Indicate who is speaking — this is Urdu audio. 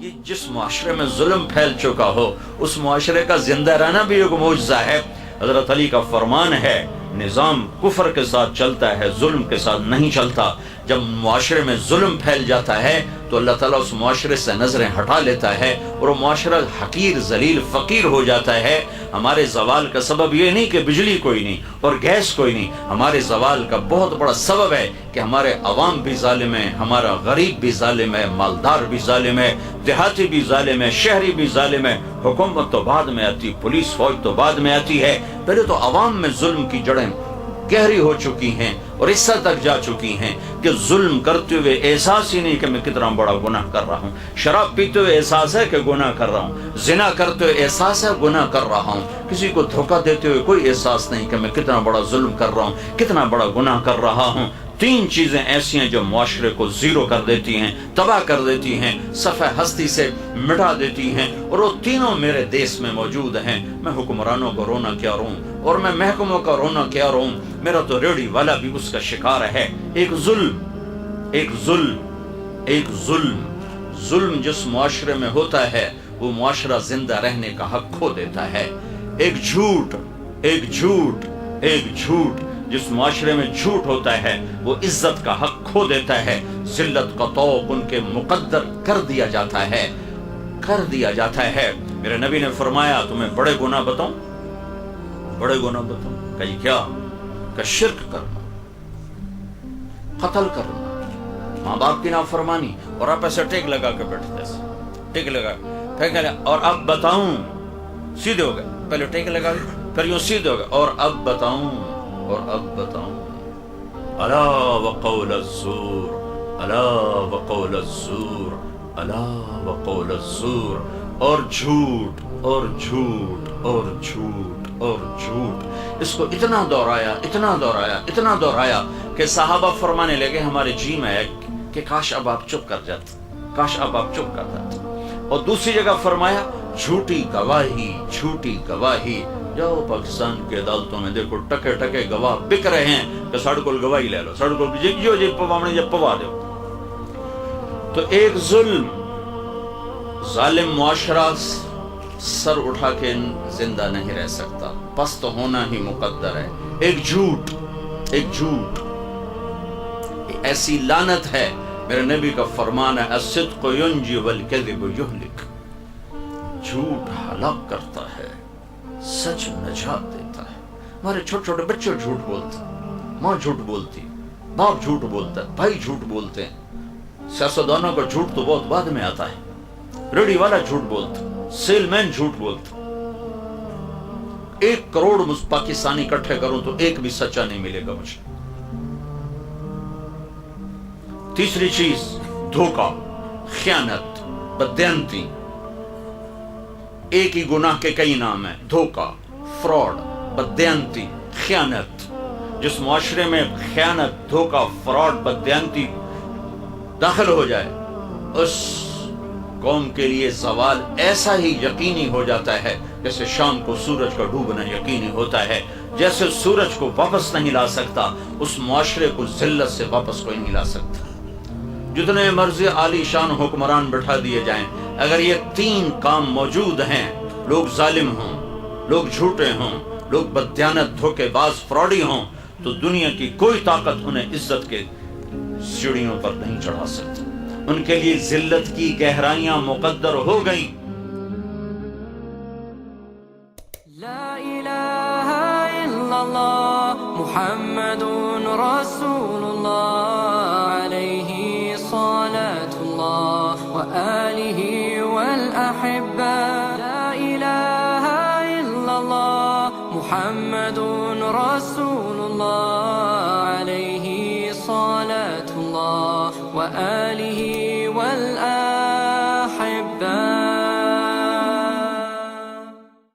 Speaker 1: یہ جس معاشرے میں ظلم پھیل چکا ہو اس معاشرے کا زندہ رہنا بھی ایک معجزہ ہے۔ حضرت علی کا فرمان ہے نظام کفر کے ساتھ چلتا ہے، ظلم کے ساتھ نہیں چلتا۔ جب معاشرے میں ظلم پھیل جاتا ہے تو اللہ تعالیٰ اس معاشرے سے نظریں ہٹا لیتا ہے اور وہ معاشرہ حقیر ذلیل فقیر ہو جاتا ہے۔ ہمارے زوال کا سبب یہ نہیں کہ بجلی کوئی نہیں اور گیس کوئی نہیں، ہمارے زوال کا بہت بڑا سبب ہے کہ ہمارے عوام بھی ظالم ہیں، ہمارا غریب بھی ظالم ہے، مالدار بھی ظالم ہے، دیہاتی بھی ظالم ہے، شہری بھی ظالم ہے۔ حکومت تو بعد میں آتی، پولیس فوج تو بعد میں آتی ہے، پہلے تو عوام میں ظلم کی جڑیں گہری ہو چکی ہیں اور اس حد تک جا چکی ہیں کہ ظلم کرتے ہوئے احساس ہی نہیں کہ میں کتنا بڑا گناہ کر رہا ہوں۔ شراب پیتے ہوئے احساس ہے کہ گناہ کر رہا ہوں، زنا کرتے ہوئے احساس ہے گناہ کر رہا ہوں، کسی کو دھوکہ دیتے ہوئے کوئی احساس نہیں کہ میں کتنا بڑا ظلم کر رہا ہوں، کتنا بڑا گناہ کر رہا ہوں۔ تین چیزیں ایسی ہیں جو معاشرے کو زیرو کر دیتی ہیں، تباہ کر دیتی ہیں، صفحہ ہستی سے مٹا دیتی ہیں، اور وہ تینوں میرے دیس میں موجود ہیں۔ میں حکمرانوں کو رونا کیا روں اور میں محکموں کا رونا کیا روں، میرا تو ریڑھی والا بھی اس کا شکار ہے۔ ایک ظلم جس معاشرے میں ہوتا ہے وہ معاشرہ زندہ رہنے کا حق کھو دیتا ہے۔ ایک جھوٹ جس معاشرے میں جھوٹ ہوتا ہے وہ عزت کا حق کھو دیتا ہے، ذلت کا طوق ان کے مقدر کر دیا جاتا ہے۔ میرے نبی نے فرمایا تمہیں بڑے گناہ بتاؤں؟ کہ کیا؟ کہ شرک کرنا، قتل کرنا، ماں باپ کی نافرمانی، اور آپ ایسے ٹیک لگا کے بیٹھتے ہیں، ٹیک لگا پھر اور اب بتاؤں، سیدھے ہو گئے، پہلے ٹیک لگا پھر یوں سیدھے ہو گئے، اور اب بتاؤں الا وقول الزور، اور جھوٹ اس کو اتنا دہرایا کہ صحابہ فرمانے لگے ہمارے جی میں ہے کہ کاش اب آپ چپ کر جاتے۔ اور دوسری جگہ فرمایا جھوٹی گواہی، جاؤ پاکستان کی عدالتوں میں دیکھو ٹکے گواہ بک رہے ہیں کہ ساڑھ کول گواہی لے لو، ساڑھ کول جو پوانے جب پوا دو۔ تو ایک ظالم معاشرہ سر اٹھا کے زندہ نہیں رہ سکتا، پست ہونا ہی مقدر ہے۔ ایک جھوٹ ایسی لعنت ہے، میرے نبی کا فرمان ہے الصدق ینجی والکذب یہلک، جھوٹ ہلاک کرتا ہے، سچ نجات دیتا ہے۔ ہمارے چھوٹے بچے جھوٹ بولتے، ماں جھوٹ بولتی، باپ جھوٹ بولتا ہے، بھائی جھوٹ بولتے ہیں۔ سیاستدانوں کا جھوٹ تو بہت بعد میں آتا ہے، ریڑھی والا جھوٹ بولتا، سیل مین جھوٹ بولتا۔ 1 کروڑ پاکستانی اکٹھے کروں تو ایک بھی سچا نہیں ملے گا مجھے۔ تیسری چیز دھوکہ، خیانت، بددیانتی۔ ایک ہی گناہ کے کئی نام ہیں، دھوکہ، فراڈ، بددیانتی، خیانت۔ جس معاشرے میں خیانت، دھوکہ، فراڈ، بددیانتی داخل ہو جائے اس قوم کے لیے زوال ایسا ہی یقینی ہو جاتا ہے جیسے شام کو سورج کا ڈوبنا یقینی ہوتا ہے۔ جیسے سورج کو واپس نہیں لا سکتا اس معاشرے کو ذلت سے واپس کوئی نہیں لا سکتا۔ جتنے مرضی عالی شان حکمران بٹھا دیے جائیں، اگر یہ 3 کام موجود ہیں، لوگ ظالم ہوں، لوگ جھوٹے ہوں، لوگ بددیانت، دھوکے باز، فراڈی ہوں، تو دنیا کی کوئی طاقت انہیں عزت کے سیڑھیوں پر نہیں چڑھا سکتی۔ ان کے لیے ذلت کی گہرائیاں مقدر ہو گئیں۔
Speaker 2: لا الہ الا اللہ محمد رسول اللہ علیہ صلاة اللہ وآلہ والأحبہ۔ لا الہ الا اللہ محمد رسول اللہ علیہ صلاة اللہ وآلہ والآلہ